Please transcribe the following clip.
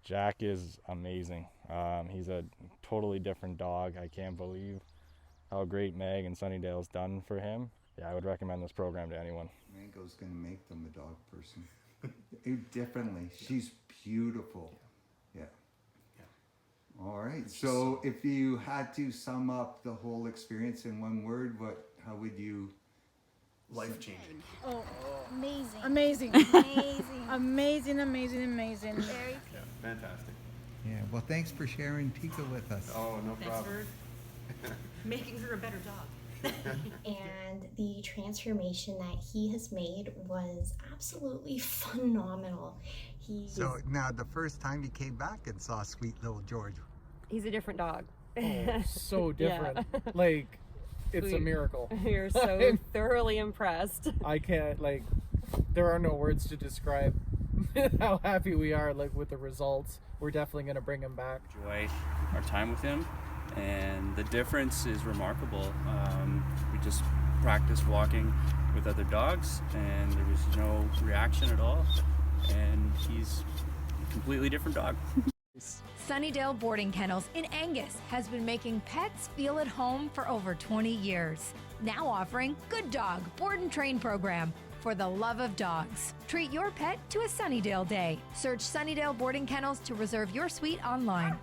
Jack is amazing. He's a totally different dog. I can't believe how great Meg and Sunnidale's done for him. Yeah, I would recommend this program to anyone. Mango's gonna make them a dog person. Differently. She's beautiful. Yeah. All right. So if you had to sum up the whole experience in one word, how would you? Life changing. Oh, Amazing. amazing. Amazing. Amazing, amazing, amazing. Very Yeah, fantastic. Yeah. Well, thanks for sharing Pika with us. Oh, no Thanks problem. for making her a better dog. And the transformation that he has made was absolutely phenomenal. So now the first time you came back and saw sweet little George. He's a different dog. Oh, so different. Like, it's a miracle. You're so thoroughly impressed. I can't, like, there are no words to describe how happy we are, like, with the results. We're definitely going to bring him back. Enjoy our time with him, and the difference is remarkable. We just practiced walking with other dogs, and there was no reaction at all, and he's a completely different dog. Sunnidale Boarding Kennels in Angus has been making pets feel at home for over 20 years. Now offering Good Dog Board and Train program for the love of dogs. Treat your pet to a Sunnidale day. Search Sunnidale Boarding Kennels to reserve your suite online.